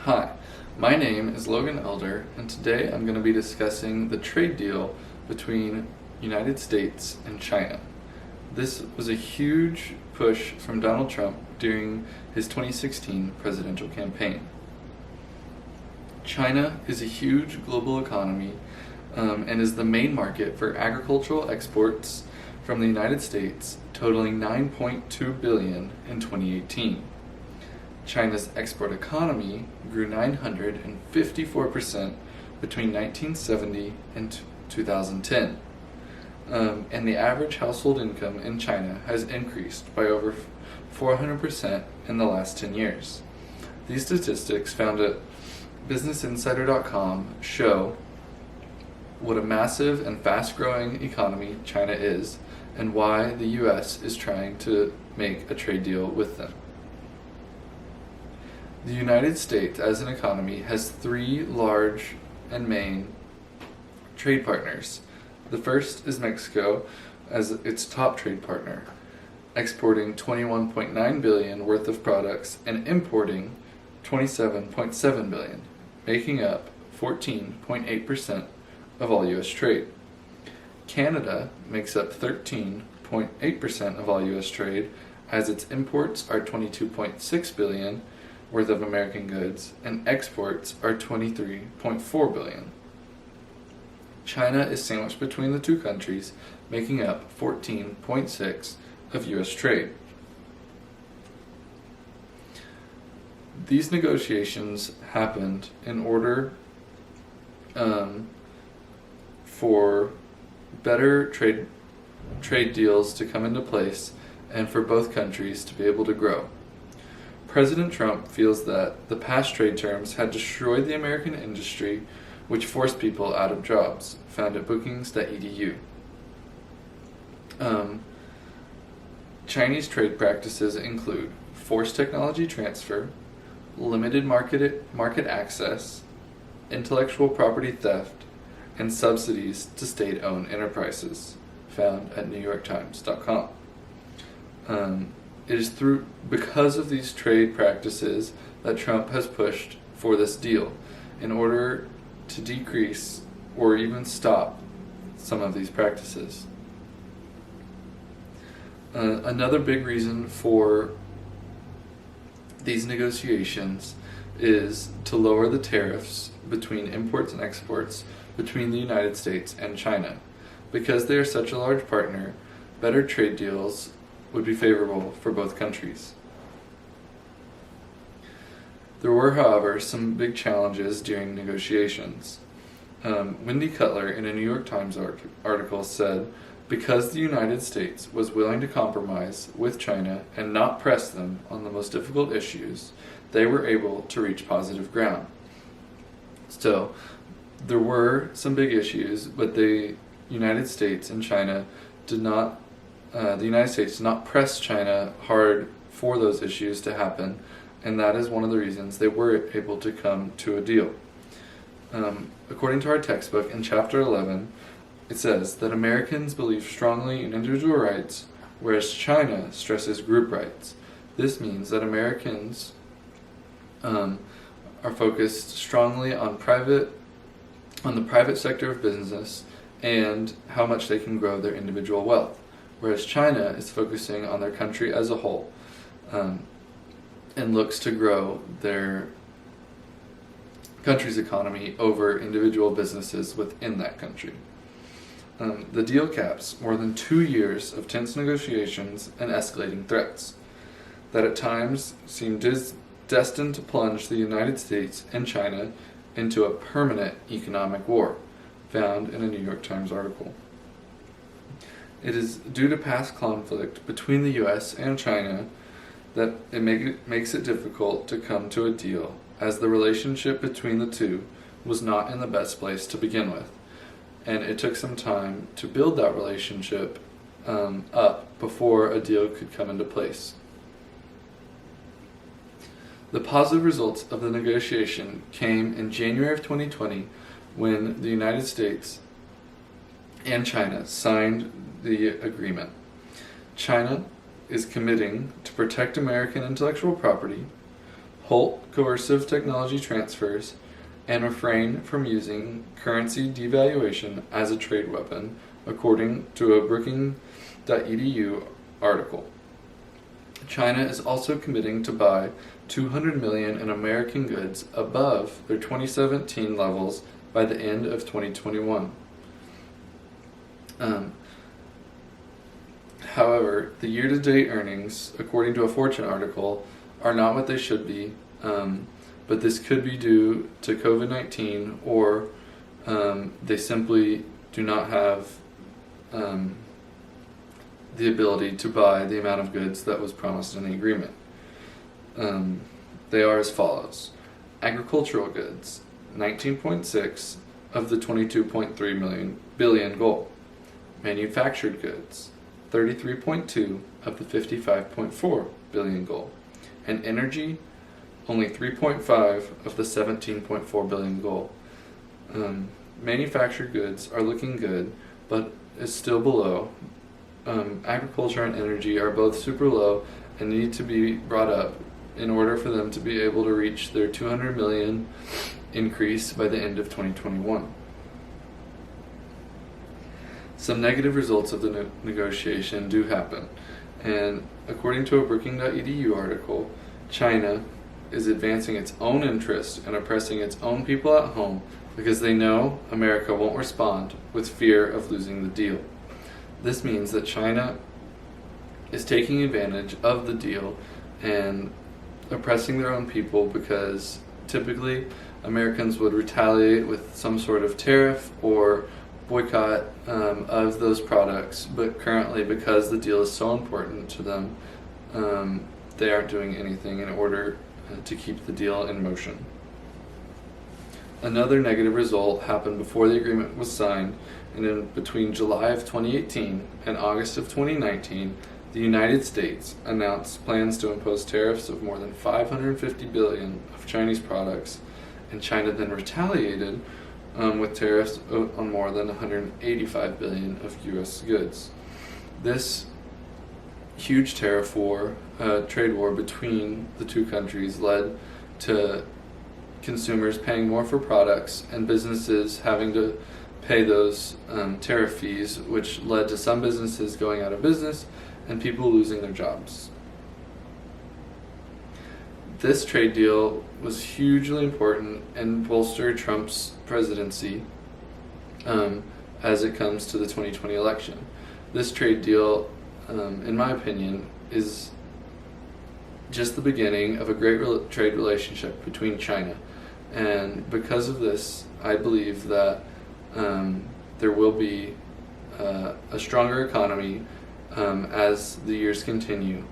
Hi, my name is Logan Elder, and today I'm going to be discussing the trade deal between United States and China. This was a huge push from Donald Trump during his 2016 presidential campaign. China is a huge global economy and is the main market for agricultural exports from the United States, totaling $9.2 billion in 2018. China's export economy grew 954% between 1970 and 2010. And the average household income in China has increased by over 400% in the last 10 years. These statistics found at BusinessInsider.com show what a massive and fast-growing economy China is and why the U.S. is trying to make a trade deal with them. The United States as an economy has three large and main trade partners. The first is Mexico as its top trade partner, exporting $21.9 billion worth of products and importing $27.7 billion, making up 14.8% of all U.S. trade. Canada makes up 13.8% of all U.S. trade as its imports are $22.6 billion worth of American goods, and exports are $23.4 billion. China is sandwiched between the two countries, making up 14.6% of U.S. trade. These negotiations happened in order for better trade deals to come into place and for both countries to be able to grow. President Trump feels that the past trade terms had destroyed the American industry, which forced people out of jobs, found at bookings.edu. Chinese trade practices include forced technology transfer, limited market access, intellectual property theft, and subsidies to state-owned enterprises, found at NewYorkTimes.com. It is because of these trade practices that Trump has pushed for this deal in order to decrease or even stop some of these practices. Another big reason for these negotiations is to lower the tariffs between imports and exports between the United States and China. Because they are such a large partner, better trade deals would be favorable for both countries. There were, however, some big challenges during negotiations. Wendy Cutler, in a New York Times article, said, because the United States was willing to compromise with China and not press them on the most difficult issues, they were able to reach positive ground. Still, there were some big issues, but the United States and China did not press China hard for those issues to happen, and that is one of the reasons they were able to come to a deal. According to our textbook in Chapter 11, it says that Americans believe strongly in individual rights, whereas China stresses group rights. This means that Americans are focused strongly on the private sector of business and how much they can grow their individual wealth, whereas China is focusing on their country as a whole and looks to grow their country's economy over individual businesses within that country. The deal caps more than 2 years of tense negotiations and escalating threats that at times seemed destined to plunge the United States and China into a permanent economic war, found in a New York Times article. It is due to past conflict between the U.S. and China that it makes it difficult to come to a deal, as the relationship between the two was not in the best place to begin with, and it took some time to build that relationship up before a deal could come into place. The positive results of the negotiation came in January of 2020 when the United States and China signed the agreement. China is committing to protect American intellectual property, halt coercive technology transfers, and refrain from using currency devaluation as a trade weapon, according to a Brookings.edu article. China is also committing to buy 200 million in American goods above their 2017 levels by the end of 2021. However, the year-to-date earnings, according to a Fortune article, are not what they should be, but this could be due to COVID-19, or they simply do not have the ability to buy the amount of goods that was promised in the agreement. They are as follows: agricultural goods, 19.6 of the 22.3 billion goal; manufactured goods, 33.2 of the 55.4 billion goal; and energy, only 3.5 of the 17.4 billion goal. Manufactured goods are looking good, but is still below. Agriculture and energy are both super low and need to be brought up in order for them to be able to reach their 200 million increase by the end of 2021. Some negative results of the negotiation do happen, and according to a Brookings.edu article, China is advancing its own interest and oppressing its own people at home because they know America won't respond with fear of losing the deal. This means that China is taking advantage of the deal and oppressing their own people, because typically Americans would retaliate with some sort of tariff or boycott of those products, but currently, because the deal is so important to them, they aren't doing anything in order to keep the deal in motion. Another negative result happened before the agreement was signed, and in between July of 2018 and August of 2019, the United States announced plans to impose tariffs of more than 550 billion of Chinese products, and China then retaliated with tariffs on more than 185 billion of U.S. goods. This huge tariff war, trade war between the two countries, led to consumers paying more for products and businesses having to pay those tariff fees, which led to some businesses going out of business and people losing their jobs. This trade deal was hugely important and bolstered Trump's presidency as it comes to the 2020 election. This trade deal, in my opinion, is just the beginning of a great trade relationship between China. And because of this, I believe that there will be a stronger economy as the years continue.